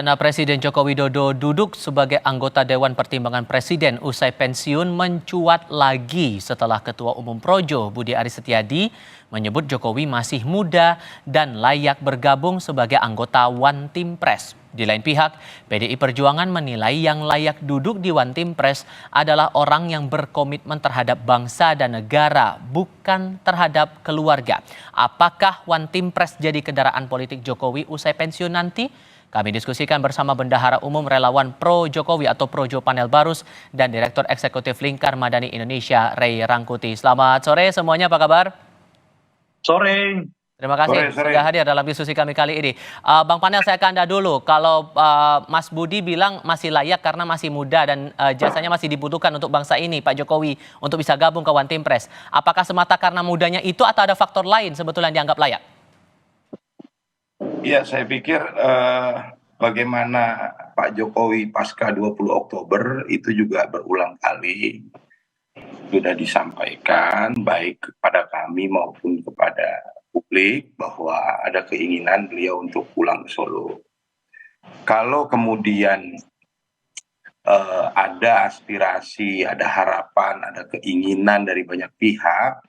Presiden Joko Widodo duduk sebagai anggota Dewan Pertimbangan Presiden usai pensiun mencuat lagi setelah Ketua Umum Projo Budi Aris Setiadi menyebut Jokowi masih muda dan layak bergabung sebagai anggota One Team Press. Di lain pihak, PDI Perjuangan menilai yang layak duduk di One Team Press adalah orang yang berkomitmen terhadap bangsa dan negara, bukan terhadap keluarga. Apakah One Team Press jadi kendaraan politik Jokowi usai pensiun nanti? Kami diskusikan bersama Bendahara Umum Relawan Pro Jokowi atau Projo Panel Barus dan Direktur Eksekutif Lingkar Madani Indonesia, Ray Rangkuti. Selamat sore semuanya, apa kabar? Sore. Terima kasih sudah hadir dalam diskusi kami kali ini. Bang Panel, saya ke Anda dulu. Kalau Mas Budi bilang masih layak karena masih muda dan jasanya masih dibutuhkan untuk bangsa ini, Pak Jokowi, untuk bisa gabung ke One Team Press. Apakah semata karena mudanya itu atau ada faktor lain sebetulnya yang dianggap layak? Ya, saya pikir bagaimana Pak Jokowi pasca 20 Oktober itu juga berulang kali sudah disampaikan baik kepada kami maupun kepada publik bahwa ada keinginan beliau untuk pulang ke Solo. Kalau kemudian ada aspirasi, ada harapan, ada keinginan dari banyak pihak,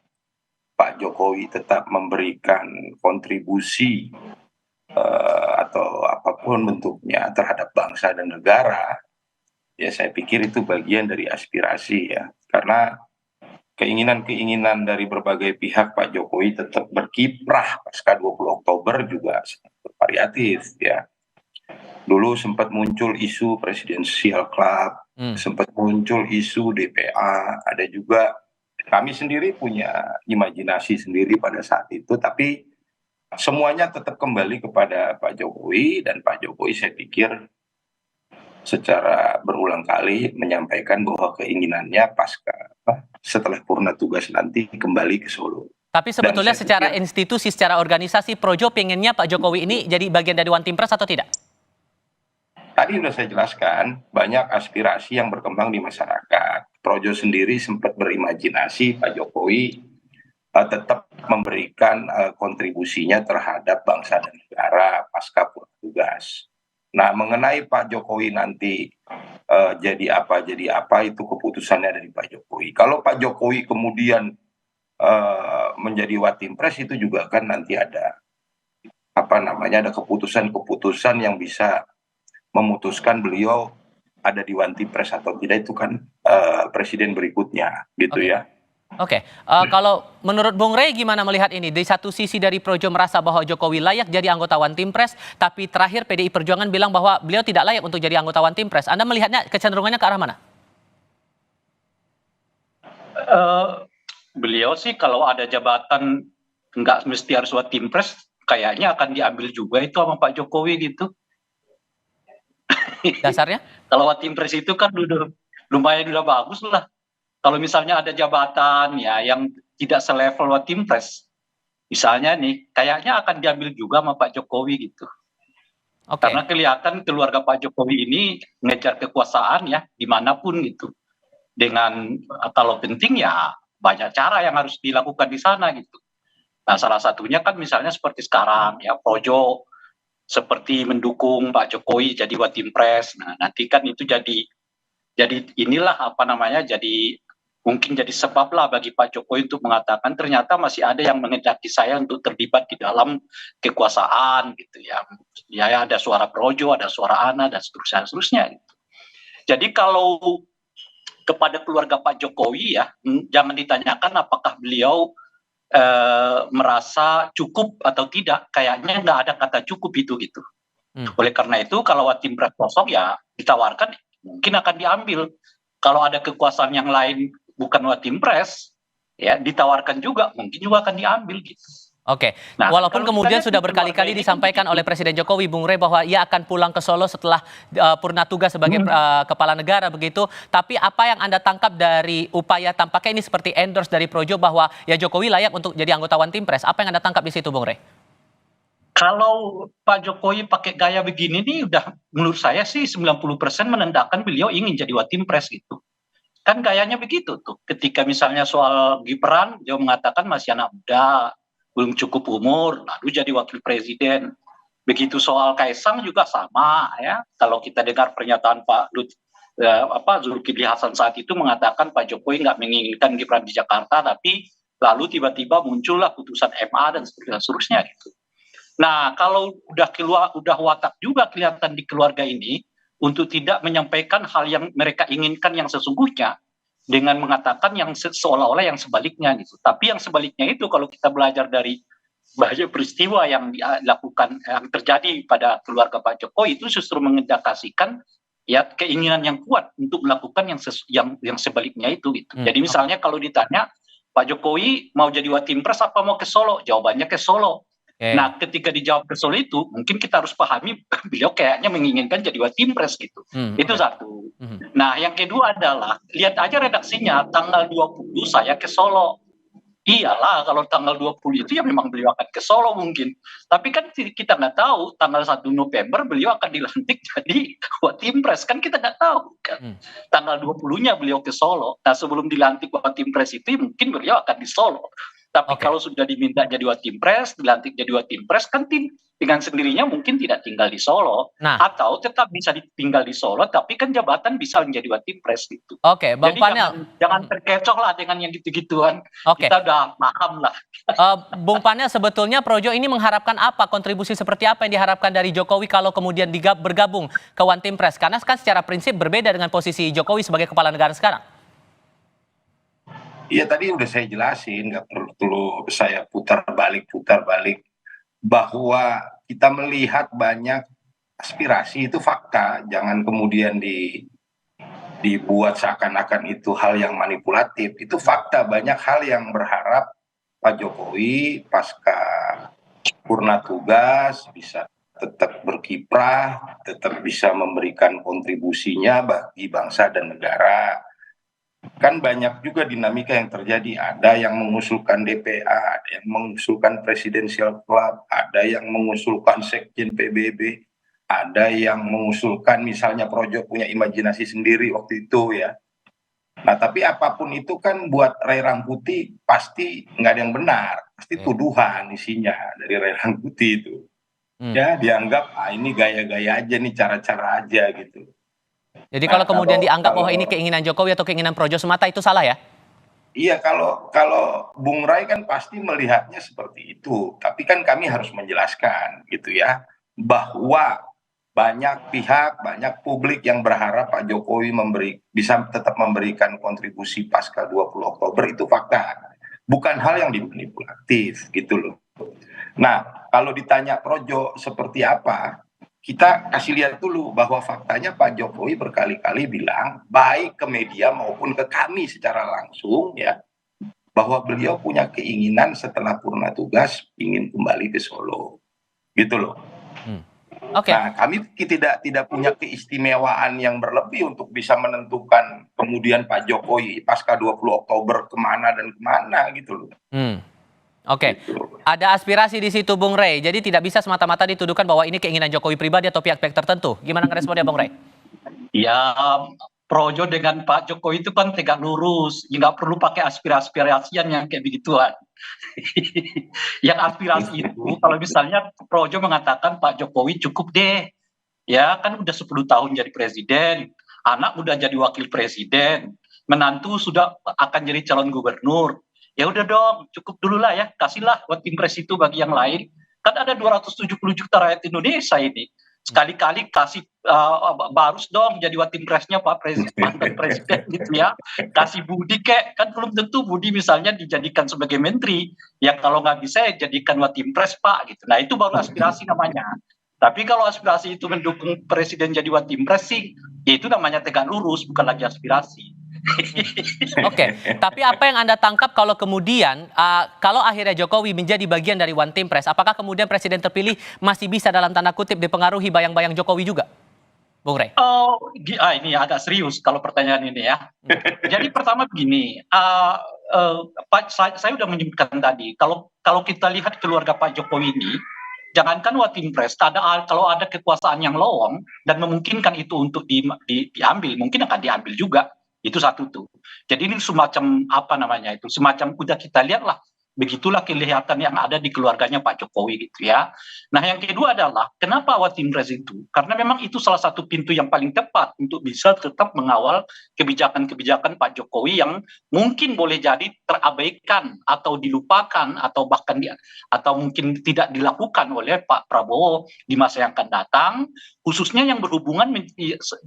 Pak Jokowi tetap memberikan kontribusi atau apapun bentuknya terhadap bangsa dan negara, ya saya pikir itu bagian dari aspirasi ya. Karena keinginan-keinginan dari berbagai pihak Pak Jokowi tetap berkiprah pasca 20 Oktober juga sangat bervariatif ya. Dulu sempat muncul isu Presidential Club, sempat muncul isu DPA, ada juga kami sendiri punya imajinasi sendiri pada saat itu, tapi semuanya tetap kembali kepada Pak Jokowi, dan Pak Jokowi saya pikir secara berulang kali menyampaikan bahwa keinginannya setelah purna tugas nanti kembali ke Solo. Tapi sebetulnya secara institusi, secara organisasi, Projo pengennya Pak Jokowi ini jadi bagian dari One Team Press atau tidak? Tadi sudah saya jelaskan, banyak aspirasi yang berkembang di masyarakat. Projo sendiri sempat berimajinasi Pak Jokowi tetap memberikan kontribusinya terhadap bangsa dan negara pasca purna tugas. Nah, mengenai Pak Jokowi nanti jadi apa itu keputusannya dari Pak Jokowi. Kalau Pak Jokowi kemudian menjadi One Team Press, itu juga kan nanti ada ada keputusan-keputusan yang bisa memutuskan beliau ada di One Team Press atau tidak, itu kan presiden berikutnya gitu ya. Oke, kalau menurut Bung Rey gimana melihat ini? Di satu sisi dari Projo merasa bahwa Jokowi layak jadi anggota One Team Press, tapi terakhir PDI Perjuangan bilang bahwa beliau tidak layak untuk jadi anggota One Team Press. Anda melihatnya kecenderungannya ke arah mana? Beliau sih kalau ada jabatan nggak mesti harus One Team Press, kayaknya akan diambil juga itu sama Pak Jokowi gitu. Dasarnya? Kalau One Team Press itu kan lumayan udah bagus lah. Kalau misalnya ada jabatan ya yang tidak selevel One Team Press, misalnya nih, kayaknya akan diambil juga sama Pak Jokowi gitu. Karena kelihatan keluarga Pak Jokowi ini ngejar kekuasaan ya dimanapun gitu. Dengan kalau penting ya banyak cara yang harus dilakukan di sana gitu. Nah, salah satunya kan misalnya seperti sekarang ya, Projo seperti mendukung Pak Jokowi jadi One Team Press. Nah, nanti kan itu jadi inilah jadi mungkin jadi sebab lah bagi Pak Jokowi untuk mengatakan ternyata masih ada yang menghendaki saya untuk terlibat di dalam kekuasaan gitu ya. Ya ada suara Projo, ada suara Ana dan seterusnya gitu. Jadi kalau kepada keluarga Pak Jokowi ya, jangan ditanyakan apakah beliau merasa cukup atau tidak. Kayaknya nggak ada kata cukup itu gitu. Oleh karena itu kalau One Team Press kosong ya ditawarkan mungkin akan diambil. Kalau ada kekuasaan yang lain bukan One Team Press, ya ditawarkan juga, mungkin juga akan diambil gitu. Oke, nah, walaupun kemudian sudah berkali-kali disampaikan oleh Presiden Jokowi, Bung Rey, bahwa ia akan pulang ke Solo setelah purna tugas sebagai kepala negara begitu. Tapi apa yang Anda tangkap dari upaya tampaknya ini seperti endorse dari Projo bahwa ya Jokowi layak untuk jadi anggota One Team Press? Apa yang Anda tangkap di situ, Bung Rey? Kalau Pak Jokowi pakai gaya begini nih, udah menurut saya sih 90% menandakan beliau ingin jadi One Team Press gitu. Kan gayanya begitu tuh. Ketika misalnya soal Gibran, dia mengatakan masih anak muda, belum cukup umur, lalu jadi wakil presiden. Begitu soal Kaisang juga sama ya. Kalau kita dengar pernyataan Zulkifli Hasan saat itu mengatakan Pak Jokowi nggak menginginkan Gibran di Jakarta, tapi lalu tiba-tiba muncullah putusan MA dan seterusnya gitu. Nah, kalau udah watak juga kelihatan di keluarga ini untuk tidak menyampaikan hal yang mereka inginkan yang sesungguhnya dengan mengatakan yang seolah-olah yang sebaliknya gitu. Tapi yang sebaliknya itu kalau kita belajar dari banyak peristiwa yang dilakukan yang terjadi pada keluarga Pak Jokowi itu justru mengindikasikan ya keinginan yang kuat untuk melakukan yang sebaliknya itu gitu. Jadi misalnya kalau ditanya Pak Jokowi mau jadi Watimpres apa mau ke Solo? Jawabannya ke Solo. Nah, ketika dijawab ke Solo itu, mungkin kita harus pahami beliau kayaknya menginginkan jadi Watimpres gitu. Itu satu. Nah, yang kedua adalah, lihat aja redaksinya, tanggal 20 saya ke Solo. Iyalah, kalau tanggal 20 itu ya memang beliau akan ke Solo mungkin. Tapi kan kita nggak tahu, tanggal 1 November beliau akan dilantik jadi Watimpres. Kan kita nggak tahu kan. Tanggal 20-nya beliau ke Solo. Nah, sebelum dilantik Watimpres itu mungkin beliau akan di Solo. Tapi kalau sudah diminta jadi Watimpres, dilantik jadi Watimpres, kan dengan sendirinya mungkin tidak tinggal di Solo. Atau tetap bisa tinggal di Solo, tapi kan jabatan bisa menjadi Watimpres gitu. Oke, Bang Jadi Panel. jangan terkecoh lah dengan yang gitu-gituan. Kita udah paham lah. Bung Panel, sebetulnya Projo ini mengharapkan apa, kontribusi seperti apa yang diharapkan dari Jokowi kalau kemudian bergabung ke Watimpres? Karena kan secara prinsip berbeda dengan posisi Jokowi sebagai kepala negara sekarang. Iya, tadi udah saya jelasin, nggak perlu saya putar balik bahwa kita melihat banyak aspirasi itu fakta, jangan kemudian dibuat seakan-akan itu hal yang manipulatif. Itu fakta, banyak hal yang berharap Pak Jokowi pasca purna tugas bisa tetap berkiprah, tetap bisa memberikan kontribusinya bagi bangsa dan negara. Kan banyak juga dinamika yang terjadi, ada yang mengusulkan DPA, ada yang mengusulkan Presidential Club, ada yang mengusulkan Sekjen PBB, ada yang mengusulkan misalnya Projo punya imajinasi sendiri waktu itu ya. Nah, tapi apapun itu kan buat Ray Rangkuti pasti nggak ada yang benar, pasti tuduhan isinya dari Ray Rangkuti itu. Ya, dianggap ini gaya-gaya aja nih, cara-cara aja gitu. Jadi kalau kemudian dianggap bahwa ini keinginan Jokowi atau keinginan Projo semata, itu salah ya? Iya, kalau Bung Ray kan pasti melihatnya seperti itu. Tapi kan kami harus menjelaskan gitu ya, bahwa banyak pihak, banyak publik yang berharap Pak Jokowi bisa tetap memberikan kontribusi pasca 20 Oktober, itu fakta. Bukan hal yang dimanipulatif gitu loh. Nah, kalau ditanya Projo seperti apa, kita kasih lihat dulu bahwa faktanya Pak Jokowi berkali-kali bilang, baik ke media maupun ke kami secara langsung ya, bahwa beliau punya keinginan setelah purna tugas ingin kembali ke Solo. Gitu loh. Nah, kami tidak punya keistimewaan yang berlebih untuk bisa menentukan kemudian Pak Jokowi pasca 20 Oktober kemana dan kemana gitu loh. Ada aspirasi di situ, Bung Ray. Jadi tidak bisa semata-mata dituduhkan bahwa ini keinginan Jokowi pribadi atau pihak-pihak tertentu. Gimana responnya, Bung Ray? Ya, Projo dengan Pak Jokowi itu kan tegak lurus. Nggak perlu pakai aspirasi-aspirasian yang kayak begituan. Yang aspirasi itu, kalau misalnya Projo mengatakan Pak Jokowi cukup deh. Ya, kan udah 10 tahun jadi presiden. Anak udah jadi wakil presiden. Menantu sudah akan jadi calon gubernur. Ya udah dong, cukup dulu lah ya, kasihlah Watimpres itu bagi yang lain. Kan ada 270 juta rakyat Indonesia ini. Sekali-kali kasih Barus dong jadi Watimpresnya Pak Presiden gitu ya. Kasih Budi kek, kan belum tentu Budi misalnya dijadikan sebagai menteri. Ya kalau nggak bisa ya jadikan Watimpres Pak gitu. Nah itu baru aspirasi namanya. Tapi kalau aspirasi itu mendukung Presiden jadi Watimpres sih, ya itu namanya tegak lurus, bukan lagi aspirasi. Tapi apa yang Anda tangkap kalau kemudian kalau akhirnya Jokowi menjadi bagian dari Watimpres, apakah kemudian Presiden terpilih masih bisa dalam tanda kutip dipengaruhi bayang-bayang Jokowi juga, Bung Ray? Ini agak serius kalau pertanyaan ini ya. Jadi pertama begini, saya sudah menyebutkan tadi, kalau kita lihat keluarga Pak Jokowi ini, jangankan Watimpres, kalau ada kekuasaan yang lowong dan memungkinkan itu untuk diambil, mungkin akan diambil juga. Itu satu tuh. Jadi ini semacam semacam udah kita lihat lah Begitulah kelihatan yang ada di keluarganya Pak Jokowi gitu ya. Nah yang kedua adalah kenapa Watimpres itu? Karena memang itu salah satu pintu yang paling tepat untuk bisa tetap mengawal kebijakan-kebijakan Pak Jokowi yang mungkin boleh jadi terabaikan atau dilupakan atau bahkan atau mungkin tidak dilakukan oleh Pak Prabowo di masa yang akan datang, khususnya yang berhubungan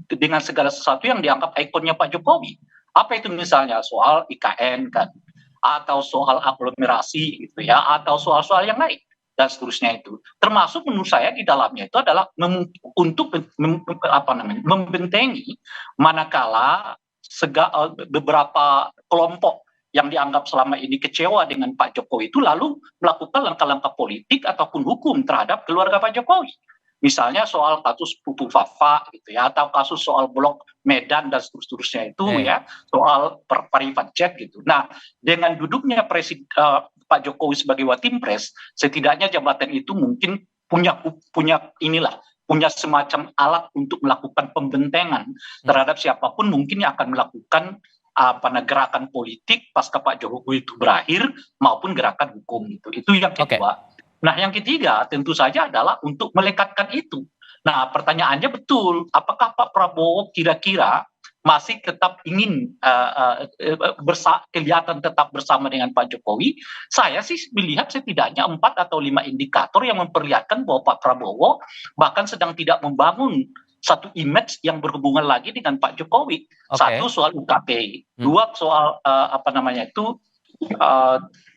dengan segala sesuatu yang dianggap ikonnya Pak Jokowi. Apa itu misalnya soal IKN kan, atau soal aglomerasi gitu ya, atau soal-soal yang lain dan seterusnya itu. Termasuk menurut saya di dalamnya itu adalah untuk membentengi manakala beberapa kelompok yang dianggap selama ini kecewa dengan Pak Jokowi itu lalu melakukan langkah-langkah politik ataupun hukum terhadap keluarga Pak Jokowi. Misalnya soal kasus Pupu Fafa gitu ya, atau kasus soal Blok Medan dan seterusnya itu ya, soal private jet gitu. Nah, dengan duduknya Pak Jokowi sebagai Watimpres, setidaknya jabatan itu mungkin punya semacam alat untuk melakukan pembentengan terhadap siapapun mungkin yang akan melakukan gerakan politik pasca Pak Jokowi itu berakhir maupun gerakan hukum gitu. Itu yang kedua. Nah, yang ketiga tentu saja adalah untuk melekatkan itu. Nah, pertanyaannya betul, apakah Pak Prabowo kira-kira masih tetap ingin kelihatan tetap bersama dengan Pak Jokowi? Saya sih melihat setidaknya 4 atau 5 indikator yang memperlihatkan bahwa Pak Prabowo bahkan sedang tidak membangun satu image yang berhubungan lagi dengan Pak Jokowi. Satu soal UKT, dua soal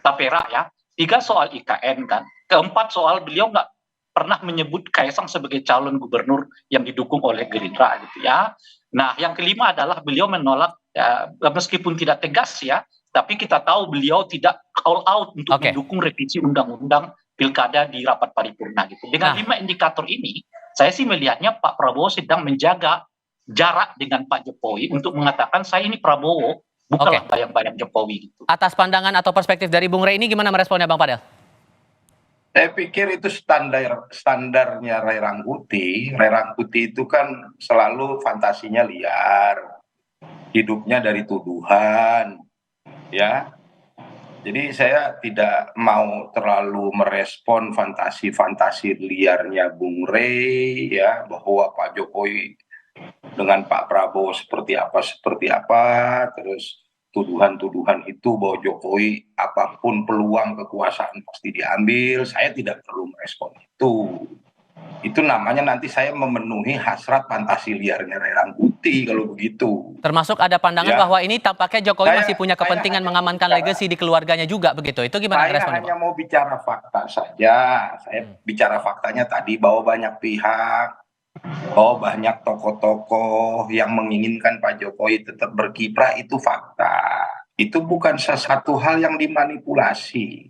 Tapera ya, tiga soal IKN kan. Keempat soal beliau nggak pernah menyebut Kaisang sebagai calon gubernur yang didukung oleh Gerindra gitu ya. Nah yang kelima adalah beliau menolak meskipun tidak tegas ya, tapi kita tahu beliau tidak all out untuk mendukung revisi undang-undang pilkada di rapat paripurna gitu. Dengan 5 indikator ini, saya sih melihatnya Pak Prabowo sedang menjaga jarak dengan Pak Jokowi untuk mengatakan saya ini Prabowo, bukanlah bayang-bayang Jokowi gitu. Atas pandangan atau perspektif dari Bung Rey ini gimana meresponnya Bang Fadel? Saya pikir itu standarnya Ray Rangkuti. Ray Rangkuti itu kan selalu fantasinya liar, hidupnya dari tuduhan, ya. Jadi saya tidak mau terlalu merespon fantasi-fantasi liarnya Bung Rey, ya, bahwa Pak Jokowi dengan Pak Prabowo seperti apa, terus tuduhan-tuduhan itu bahwa Jokowi apapun peluang kekuasaan pasti diambil. Saya tidak perlu merespon itu. Itu namanya nanti saya memenuhi hasrat fantasi liarnya Ray Rangkuti kalau begitu. Termasuk ada pandangan bahwa ini tampaknya Jokowi masih punya kepentingan mengamankan legasi di keluarganya juga begitu. Itu gimana responnya? Saya hanya mau bicara fakta saja. Saya bicara faktanya tadi bahwa banyak pihak, bahwa banyak tokoh-tokoh yang menginginkan Pak Jokowi tetap berkiprah, itu fakta. Itu bukan sesuatu hal yang dimanipulasi.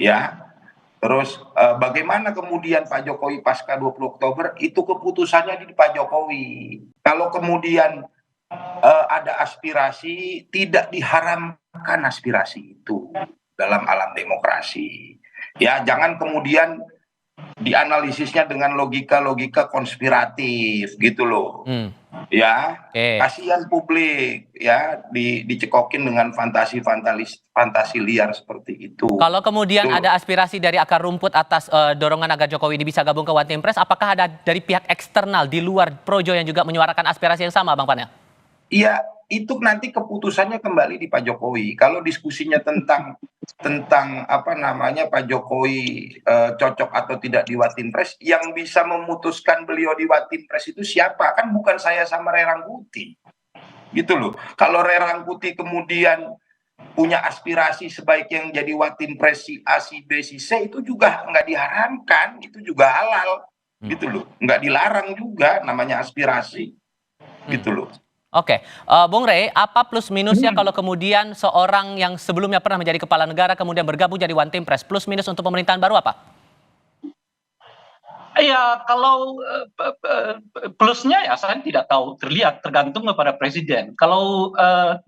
Ya. Terus bagaimana kemudian Pak Jokowi pasca 20 Oktober, itu keputusannya di Pak Jokowi. Kalau kemudian ada aspirasi, tidak diharamkan aspirasi itu dalam alam demokrasi. Ya, jangan kemudian dianalisisnya dengan logika-logika konspiratif gitu loh. Ya, kasihan publik ya dicekokin dengan fantasi liar seperti itu. Kalau kemudian ada aspirasi dari akar rumput atas dorongan agar Jokowi ini bisa gabung ke Watimpres, apakah ada dari pihak eksternal di luar Projo yang juga menyuarakan aspirasi yang sama, Bang Panel? Iya, itu nanti keputusannya kembali di Pak Jokowi. Kalau diskusinya tentang Pak Jokowi cocok atau tidak di Watimpres, yang bisa memutuskan beliau di Watimpres itu siapa? Kan bukan saya sama Ray Rangkuti. Gitu loh. Kalau Ray Rangkuti kemudian punya aspirasi sebaik yang jadi Watimpres si A, si B, si C, itu juga nggak diharamkan, itu juga halal. Gitu loh. Nggak dilarang juga, namanya aspirasi. Gitu loh. Oke, Bung Rey, apa plus minusnya kalau kemudian seorang yang sebelumnya pernah menjadi kepala negara kemudian bergabung jadi Watimpres, plus minus untuk pemerintahan baru apa? Ya, kalau plusnya ya saya tidak tahu, tergantung kepada presiden. Kalau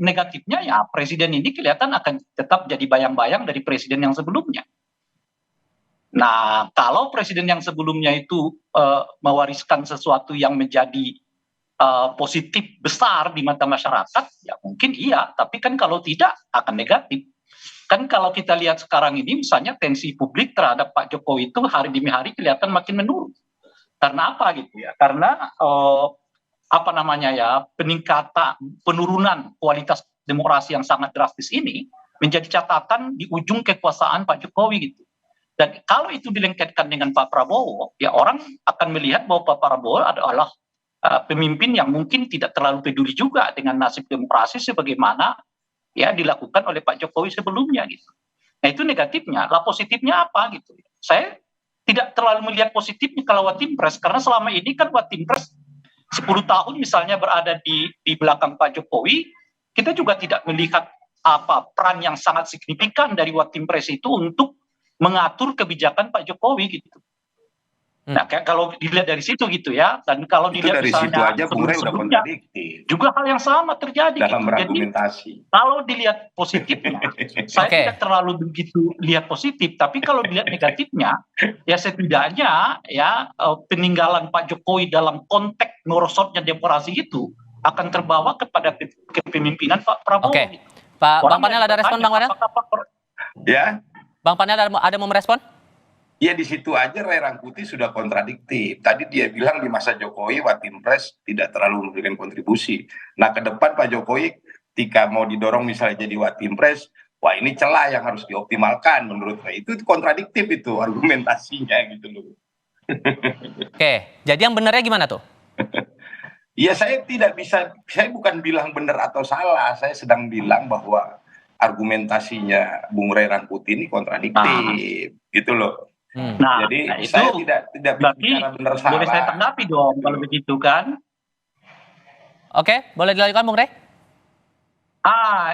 negatifnya ya presiden ini kelihatan akan tetap jadi bayang-bayang dari presiden yang sebelumnya. Nah, kalau presiden yang sebelumnya itu mewariskan sesuatu yang menjadi positif besar di mata masyarakat, ya mungkin iya, tapi kan kalau tidak akan negatif. Kan kalau kita lihat sekarang ini misalnya tensi publik terhadap Pak Jokowi itu hari demi hari kelihatan makin menurun. Karena apa gitu ya? Karena apa namanya ya, penurunan kualitas demokrasi yang sangat drastis ini menjadi catatan di ujung kekuasaan Pak Jokowi gitu. Dan kalau itu dilengketkan dengan Pak Prabowo, ya orang akan melihat bahwa Pak Prabowo adalah pemimpin yang mungkin tidak terlalu peduli juga dengan nasib demokrasi sebagaimana ya dilakukan oleh Pak Jokowi sebelumnya gitu. Nah itu negatifnya. Lah positifnya apa gitu? Saya tidak terlalu melihat positifnya kalau Watimpres, karena selama ini kan Watimpres 10 tahun misalnya berada di belakang Pak Jokowi, kita juga tidak melihat apa peran yang sangat signifikan dari Watimpres itu untuk mengatur kebijakan Pak Jokowi gitu. Nah, kalau dilihat dari situ gitu ya, dan kalau Itu dilihat dari situ misalnya aja Bung Rey udah sebelum-sebelumnya kontradiktif juga hal yang sama terjadi dalam gitu. Jadi berargumentasi. kalau dilihat positifnya, saya Oke. tidak terlalu begitu lihat positif, tapi kalau dilihat negatifnya, ya setidaknya ya peninggalan Pak Jokowi dalam konteks merosotnya demokrasi itu akan terbawa kepada kepemimpinan Pak Prabowo. Oke. Bang Orang Panel yang ada respon Bang Panel? apakah Ya, Bang Panel ada mau merespon? ya di situ aja Ray Rangkuti sudah kontradiktif. Tadi dia bilang di masa Jokowi Watimpres tidak terlalu memberikan kontribusi. Nah ke depan Pak Jokowi ketika mau didorong misalnya jadi Watimpres, wah ini celah yang harus dioptimalkan menurut saya. Itu kontradiktif itu argumentasinya gitu loh. Oke, jadi yang benernya gimana tuh? Ya saya tidak bisa, saya bukan bilang benar atau salah, saya sedang bilang bahwa argumentasinya Bung Ray Rangkuti ini kontradiktif, gitu loh. Nah, Jadi itu saya tidak berarti bicara benar boleh saya salah. tanggapi dong kalau begitu kan? Oke, boleh dilanjutkan Bung Rey?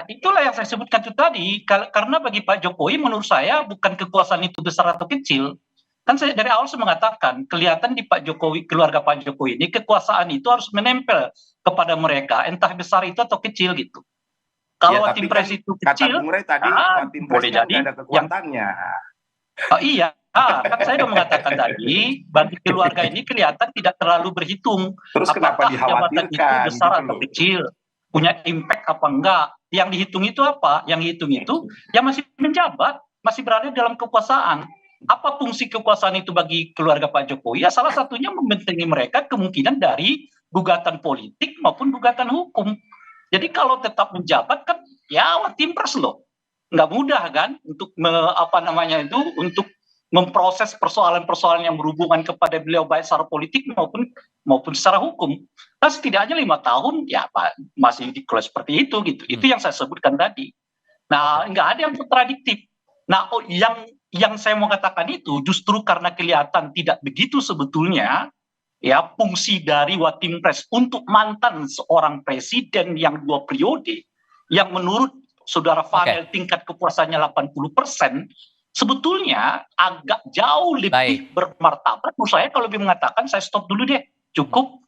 Itulah yang saya sebutkan itu tadi. Karena bagi Pak Jokowi menurut saya bukan kekuasaan itu besar atau kecil. Kan saya dari awal saya mengatakan kelihatan di Pak Jokowi, keluarga Pak Jokowi ini kekuasaan itu harus menempel kepada mereka, entah besar itu atau kecil gitu. Kalau Ya, tapi Watimpres kan itu kata kecil, Bung Ray tadi Watimpres boleh kan jadi nggak ada kekuatannya. iya. Kan saya sudah mengatakan tadi, bagi keluarga ini kelihatan tidak terlalu berhitung. Terus kenapa Apakah jabatan itu dikhawatirkan besar gitu atau loh. kecil, punya impact apa enggak. Yang dihitung itu apa? Yang dihitung itu yang masih menjabat, masih berada dalam kekuasaan. Apa fungsi kekuasaan itu bagi keluarga Pak Jokowi? Ya salah satunya membentengi mereka kemungkinan dari gugatan politik maupun gugatan hukum. Jadi kalau tetap menjabat kan ya Watimpres loh. Nggak mudah kan untuk untuk memproses persoalan-persoalan yang berhubungan kepada beliau baik secara politik maupun secara hukum. Nah setidaknya 5 tahun ya Pak masih dikelola seperti itu gitu. Itu yang saya sebutkan tadi. Nah nggak ada yang kontradiktif. Nah yang saya mau katakan itu justru karena kelihatan tidak begitu sebetulnya ya fungsi dari Watimpres untuk mantan seorang presiden yang 2 periode yang menurut saudara Fanel tingkat kepuasannya 80%, sebetulnya agak jauh lebih bermartabat menurut saya kalau lebih mengatakan saya stop dulu deh, cukup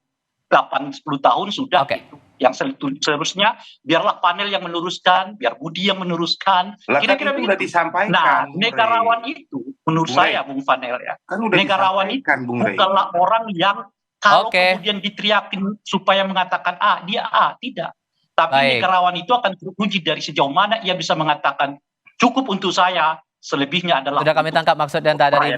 8-10 tahun sudah gitu. Yang seharusnya biarlah panel yang meneruskan, biar Budi yang meneruskan, kira-kira begitu. Udah disampaikan. Nah, negarawan itu menurut saya Bung Fanel ya, kan udah negarawan itu bukanlah orang yang kalau kemudian diteriakin supaya mengatakan dia tidak. Tapi negarawan itu akan teruji dari sejauh mana ia bisa mengatakan cukup untuk saya, selebihnya adalah. Sudah kami tangkap maksud dan tak dari.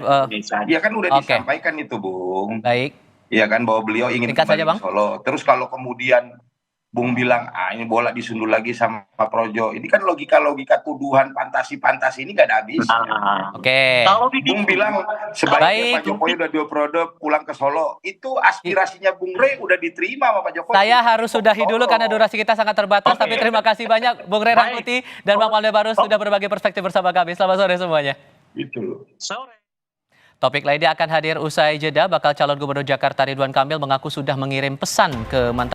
Ya kan udah disampaikan itu Bung. Baik. Iya kan bahwa beliau ingin kembali ke Solo. Terus kalau kemudian Bung bilang ini bola disundul lagi sama Pak Projo. Ini kan logika tuduhan fantasi ini gak ada habis. Kalau Bung bilang sebaiknya Pak Jokowi udah 2 periode pulang ke Solo. Itu aspirasinya Bung Rey udah diterima sama Pak Jokowi. Saya harus sudahi dulu karena durasi kita sangat terbatas. Tapi terima kasih banyak Bung Ray Rangkuti dan Bang Panel Barus sudah berbagi perspektif bersama kami. Selamat sore semuanya. Gitu. Sore. Topik lainnya akan hadir usai jeda. Bakal calon gubernur Jakarta Ridwan Kamil mengaku sudah mengirim pesan ke mantan